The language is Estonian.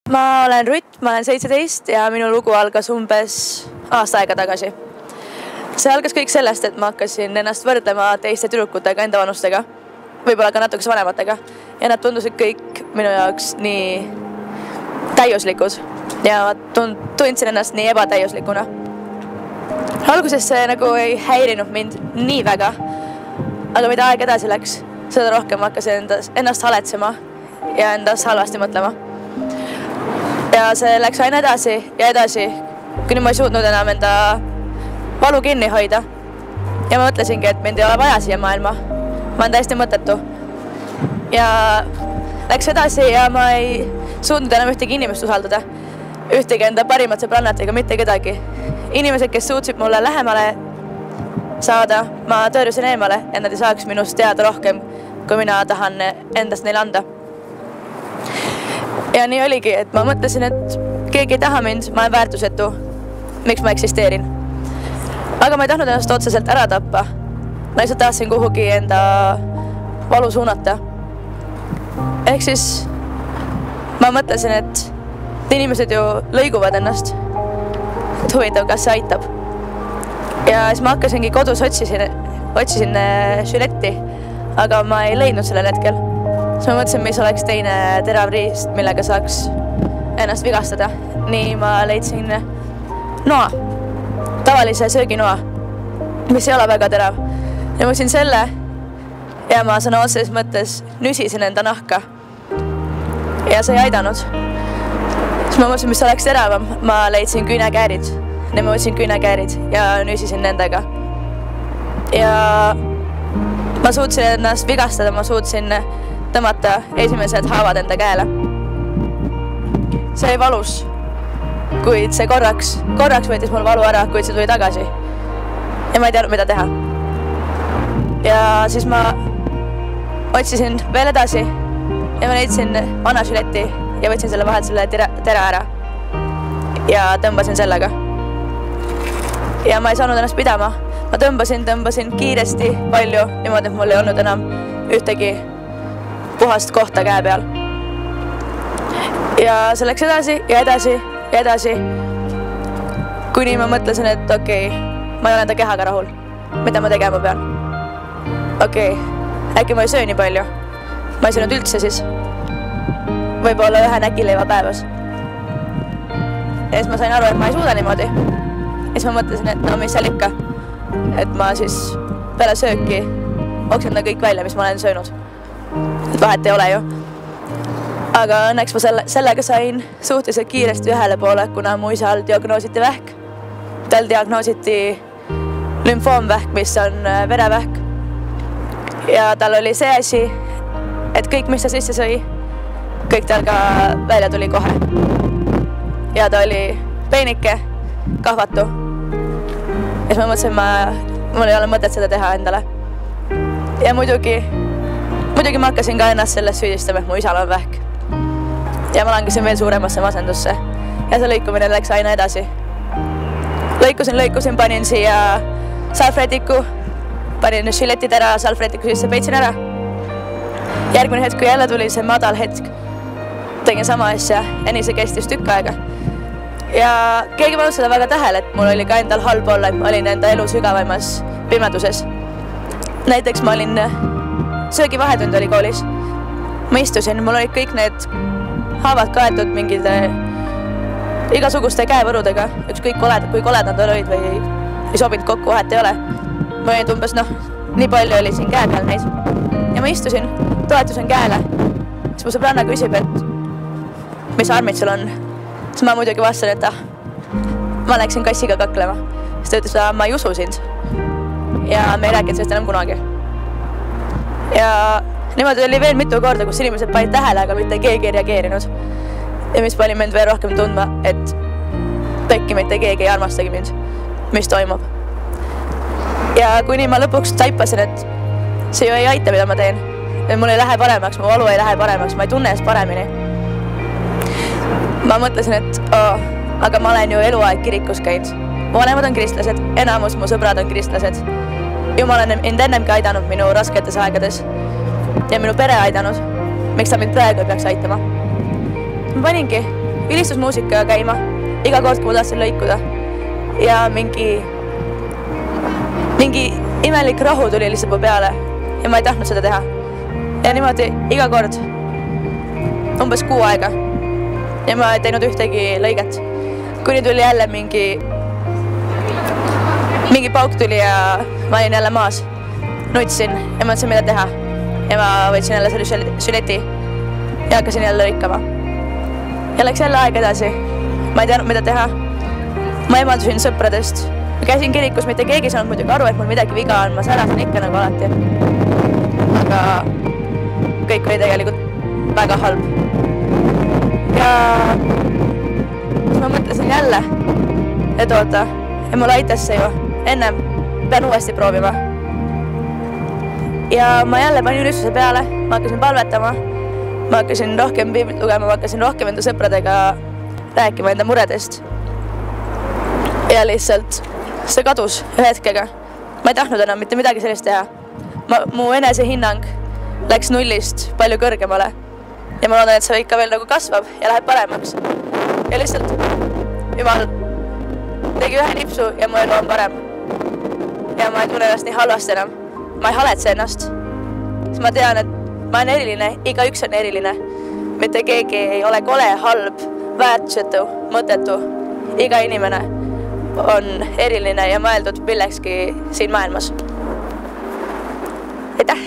Ma olen Rutt, ma olen 17 ja minu lugu algas umbes aasta aega tagasi. See algas kõik sellest, et ma hakkasin ennast võrdlema teiste tüdrukutega enda vanustega, võib-olla ka natukese vanematega. Ja nad tundusid kõik minu jaoks nii täiuslikud ja ma tundsin ennast nii ebatäiuslikuna. Alguses see nagu ei häirinud mind nii väga, aga mida aeg edasi läks, seda rohkem hakkasin ennast haletsema ja endast halvasti mõtlema. Ja see läks aina edasi ja edasi, kuni ma ei suutnud enam enda valu kinni hoida. Ja ma mõtlesingi, et mind ei ole vaja siia maailma. Ma olen täiesti mõttetu. Ja läks edasi ja ma ei suutnud enam ühtegi inimest usaldada. Ühtegi enda parimat sõbrannat ega mitte kedagi. Inimesed, kes suutsid mulle lähemale saada, ma tõrjusin eemale, et nad ei saaks minust teada rohkem, kui mina tahan endast neile anda. Ja nii oligi, et ma mõtlesin, et keegi ei taha mind, ma olen väärtusetu, miks ma eksisteerin. Aga ma ei tahtnud ennast otseselt ära tappa. Ma lihtsalt tahtsin kuhugi enda valu suunata. Ehk siis ma mõtlesin, et inimesed ju lõiguvad ennast. Et huvitav, kas see aitab. Ja siis ma hakkasingi kodus otsisin Žiletti, aga ma ei leidnud sellel hetkel. Siis ma mõtlesin, mis oleks teine terav riist, millega saaks ennast vigastada. Nii ma leidsin noa, tavalise sööginoa, mis ei ole väga terav. Ja ma võtsin selle ja ma sõna otseses mõttes nüsisin enda nahka. Ja see ei aidanud. Siis ma mõtlesin, mis oleks teravam. Ma leidsin küünekäärid. Ja ma võtsin küünekäärid ja nüsisin nendega. Ja ma suutsin ennast vigastada, ma suutsin tõmmata esimesed haavad enda käele. See ei valus, kuid see korraks võttis mul valu ära, kuid see tuli tagasi. Ja ma ei teadnud, mida teha. Ja siis ma otsisin veel edasi ja ma leidsin vana Žiletti ja võtsin selle vahelt selle tera ära. Ja tõmbasin sellega. Ja ma ei saanud ennast pidama. Ma tõmbasin kiiresti palju, niimoodi, et mul ei olnud enam ühtegi puhast kohta käe peal. Ja see läks edasi ja edasi ja edasi, kuni ma mõtlesin, et okei, ma ei ole enda kehaga rahul. Mida ma tegema pean? Okei, äkki ma ei söö nii palju. Ma ei söönud üldse siis. Võib-olla ühe näkileiva päevas. Ja siis ma sain aru, et ma ei suuda niimoodi. Ja siis ma mõtlesin, et no mis seal ikka. Et ma siis peale sööki oksendan kõik välja, mis ma olen söönud. Et vahet ei ole ju. Aga õnneks ma sellega sain suhteliselt kiiresti ühele poole, kuna mu isal diagnoositi vähk. Tal diagnoositi lümfoomvähk, mis on verevähk. Ja tal oli see asi, et kõik, mis ta sisse sõi, kõik tal ka välja tuli kohe. Ja ta oli peenike, kahvatu. Ja siis ma mõtlesin, mul ei ole mõtet seda teha endale. Ja muidugi ma hakkasin ka ennast sellest süüdistama, et mu isal on vähk. Ja ma langesin veel suuremasse masendusse. Ja see lõikumine läks aina edasi. Lõikusin, panin siia salvrätiku, panin Žiletti tera salvrätiku sisse, peitsin ära. Järgmine hetk, kui jälle tuli see madal hetk, tegin sama asja ja nii see kestis tükk aega. Ja keegi pannud seda väga tähele, et mul oli ka endal halb olla, et ma olin enda elu sügavaimas pimeduses. Näiteks ma olin söögivahetund oli koolis. Ma istusin, mul olid kõik need haavad kaetud mingide igasuguste käevõrudega. Ükskõik kui koledad nad olid või ei sobinud kokku, vahet ei ole. Ma olin umbes, nii palju oli siin käe peal neid. Ja ma istusin, toetusin käele. Siis mu sõbranna küsib, et mis armid sul on. Siis ma muidugi vastan, et ma läksin kassiga kaklema. Siis ta ütles, et ma ei usu sind. Ja me ei rääkinud sellest enam kunagi. Ja niimoodi oli veel mitu korda, kus inimesed panid tähele, aga mitte keegi ei reageerinud. Ja mis pani mind veel rohkem tundma, et pekki mitte keegi ei armastagi mind, mis toimub. Ja kuni ma lõpuks taipasin, et see ju ei aita, mida ma teen. Et mul ei lähe paremaks, mu valu ei lähe paremaks, ma ei tunne eest paremini. Ma mõtlesin, et aga ma olen ju eluaeg kirikus käinud. Mu vanemad on kristlased, enamus mu sõbrad on kristlased. Jumal on mind ennemgi aidanud minu rasketes aegades ja minu pere aidanud. Miks ta mind praegu ei peaks aitama? Ma paningi ülistusmuusika käima iga kord, kui ma tahtsin lõikuda. Ja mingi imelik rahu tuli lihtsalt mu peale ja ma ei tahtnud seda teha. Ja niimoodi iga kord umbes 6 aega ja ma ei teinud ühtegi lõiget. Kuni tuli jälle mingi pauk tuli ja ma olin jälle maas. Nutsin ja mõtlesin, mida teha. Ja ma võtsin jälle selle sületi ja hakkasin jälle lõikama. Ja läks jälle aeg edasi. Ma ei teadnud, mida teha. Ma emaldusin sõpradest. Ma käisin kirikus, mitte keegi saanud muidugi aru, et mul midagi viga on. Ma särasin ikka nagu alati. Aga kõik oli tegelikult väga halb. Ja siis ma mõtlesin jälle, et oota, ja mul aitas see ju. Ennem pean uuesti proovima. Ja ma jälle panin ülistuse peale, ma hakkasin palvetama, ma hakkasin rohkem piiblit lugema, ma hakkasin rohkem enda sõpradega rääkima enda muredest. Ja lihtsalt see kadus ühe hetkega. Ma ei tahtnud enam mitte midagi sellist teha. Mu enesehinnang läks 0-st palju kõrgemale. Ja ma loodan, et see ikka veel nagu kasvab ja läheb paremaks. Ja lihtsalt Jumal tegi ühe nipsu ja mu elu on parem. Ja ma ei tunne ennast nii halvasti enam. Ma ei haletse ennast. Siis ma tean, et ma olen eriline, igaüks on eriline. Mitte keegi ei ole kole, halb, väärtusetu, mõttetu. Iga inimene on eriline ja mõeldud millekski siin maailmas. Aitäh!